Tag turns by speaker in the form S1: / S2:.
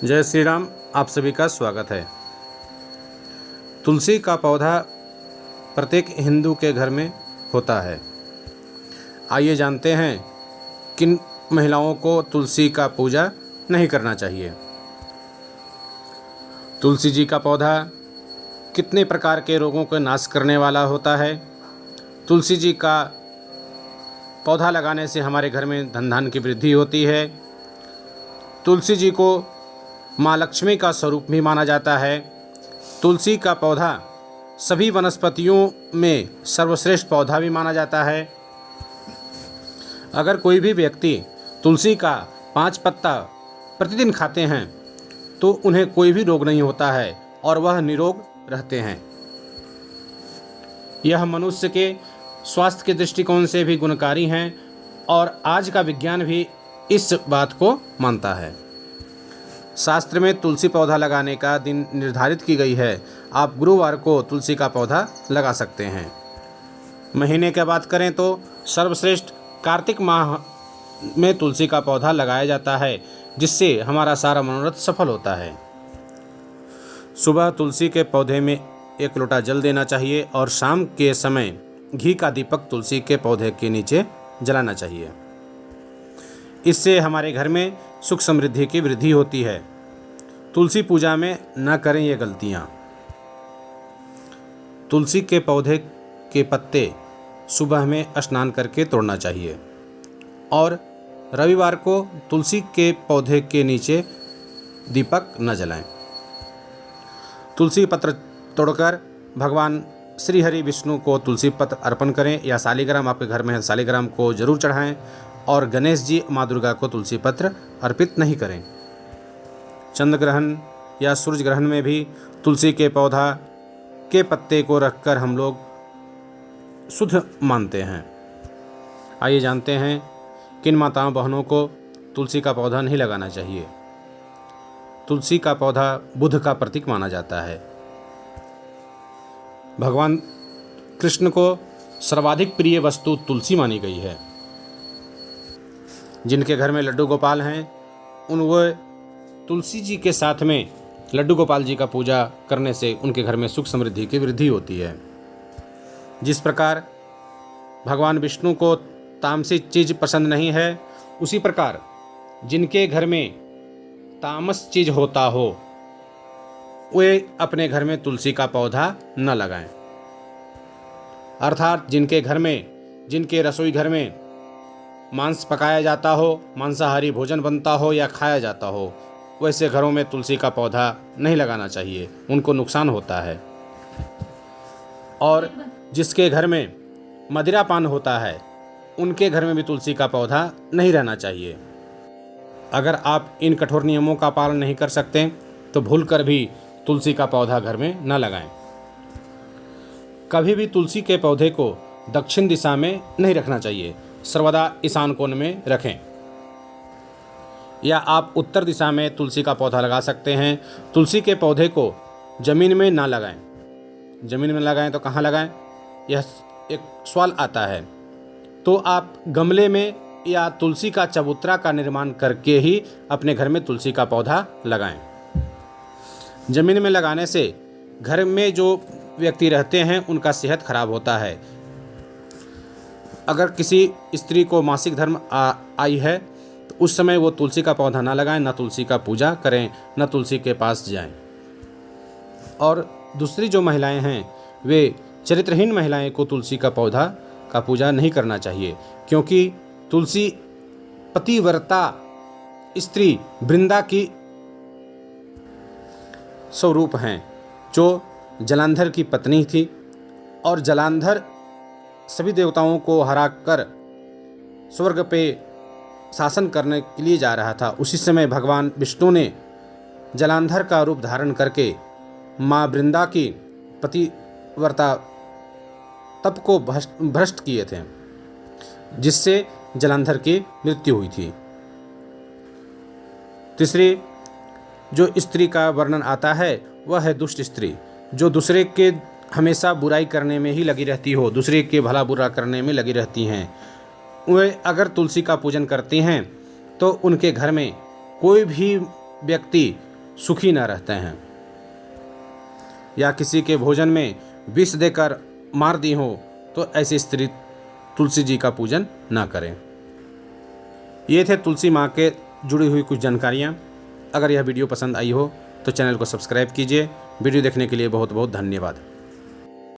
S1: जय श्री राम। आप सभी का स्वागत है। तुलसी का पौधा प्रत्येक हिंदू के घर में होता है। आइए जानते हैं किन महिलाओं को तुलसी का पूजा नहीं करना चाहिए। तुलसी जी का पौधा कितने प्रकार के रोगों को नाश करने वाला होता है। तुलसी जी का पौधा लगाने से हमारे घर में धन धान्य की वृद्धि होती है। तुलसी जी को माँ लक्ष्मी का स्वरूप भी माना जाता है। तुलसी का पौधा सभी वनस्पतियों में सर्वश्रेष्ठ पौधा भी माना जाता है। अगर कोई भी व्यक्ति तुलसी का 5 पत्ता प्रतिदिन खाते हैं तो उन्हें कोई भी रोग नहीं होता है और वह निरोग रहते हैं। यह मनुष्य के स्वास्थ्य के दृष्टिकोण से भी गुणकारी हैं और आज का विज्ञान भी इस बात को मानता है। शास्त्र में तुलसी पौधा लगाने का दिन निर्धारित की गई है। आप गुरुवार को तुलसी का पौधा लगा सकते हैं। महीने की बात करें तो सर्वश्रेष्ठ कार्तिक माह में तुलसी का पौधा लगाया जाता है, जिससे हमारा सारा मनोरथ सफल होता है। सुबह तुलसी के पौधे में 1 लोटा जल देना चाहिए और शाम के समय घी का दीपक तुलसी के पौधे के नीचे जलाना चाहिए। इससे हमारे घर में सुख समृद्धि की वृद्धि होती है। तुलसी पूजा में न करें ये गलतियाँ। तुलसी के पौधे के पत्ते सुबह में स्नान करके तोड़ना चाहिए और रविवार को तुलसी के पौधे के नीचे दीपक न जलाएं। तुलसी पत्र तोड़कर भगवान श्री हरि विष्णु को तुलसी पत्र अर्पण करें या शालिग्राम आपके घर में है शालिग्राम को जरूर चढ़ाएं और गणेश जी माँ दुर्गा को तुलसी पत्र अर्पित नहीं करें। चंद्र ग्रहण या सूर्य ग्रहण में भी तुलसी के पौधा के पत्ते को रखकर हम लोग शुद्ध मानते हैं। आइए जानते हैं किन माताओं बहनों को तुलसी का पौधा नहीं लगाना चाहिए। तुलसी का पौधा बुध का प्रतीक माना जाता है। भगवान कृष्ण को सर्वाधिक प्रिय वस्तु तुलसी मानी गई है। जिनके घर में लड्डू गोपाल हैं वो तुलसी जी के साथ में लड्डू गोपाल जी का पूजा करने से उनके घर में सुख समृद्धि की वृद्धि होती है। जिस प्रकार भगवान विष्णु को तामसिक चीज़ पसंद नहीं है, उसी प्रकार जिनके घर में तामस चीज़ होता हो वे अपने घर में तुलसी का पौधा न लगाएं। अर्थात जिनके रसोई घर में मांस पकाया जाता हो, मांसाहारी भोजन बनता हो या खाया जाता हो, वैसे घरों में तुलसी का पौधा नहीं लगाना चाहिए, उनको नुकसान होता है। और जिसके घर में मदिरापान होता है उनके घर में भी तुलसी का पौधा नहीं रहना चाहिए। अगर आप इन कठोर नियमों का पालन नहीं कर सकते तो भूलकर भी तुलसी का पौधा घर में न लगाएं। कभी भी तुलसी के पौधे को दक्षिण दिशा में नहीं रखना चाहिए, सर्वदा ईशान कोण में रखें। या आप उत्तर दिशा में तुलसी का पौधा लगा सकते हैं। तुलसी के पौधे को ज़मीन में ना लगाएं। ज़मीन में लगाएं तो कहाँ लगाएं, यह एक सवाल आता है। तो आप गमले में या तुलसी का चबूतरा का निर्माण करके ही अपने घर में तुलसी का पौधा लगाएं। ज़मीन में लगाने से घर में जो व्यक्ति रहते हैं उनका सेहत खराब होता है। अगर किसी स्त्री को मासिक धर्म आई है तो उस समय वो तुलसी का पौधा ना लगाएं, ना तुलसी का पूजा करें, ना तुलसी के पास जाएं। और दूसरी जो महिलाएं हैं वे चरित्रहीन महिलाएं को तुलसी का पौधा का पूजा नहीं करना चाहिए, क्योंकि तुलसी पतिव्रता स्त्री वृंदा की स्वरूप हैं, जो जलांधर की पत्नी थी और जलांधर सभी देवताओं को हराकर स्वर्ग पे शासन करने के लिए जा रहा था। उसी समय भगवान विष्णु ने जलांधर का रूप धारण करके माँ वृंदा की पतिव्रता तप को भ्रष्ट किए थे, जिससे जलांधर की मृत्यु हुई थी। तीसरी जो स्त्री का वर्णन आता है वह है दुष्ट स्त्री, जो दूसरे के हमेशा बुराई करने में ही लगी रहती हो, दूसरे के भला बुरा करने में लगी रहती हैं। वे अगर तुलसी का पूजन करती हैं तो उनके घर में कोई भी व्यक्ति सुखी न रहते हैं, या किसी के भोजन में विष देकर मार दी हो तो ऐसी स्त्री तुलसी जी का पूजन ना करें। ये थे तुलसी माँ के जुड़ी हुई कुछ जानकारियाँ। अगर यह वीडियो पसंद आई हो तो चैनल को सब्सक्राइब कीजिए। वीडियो देखने के लिए बहुत बहुत धन्यवाद।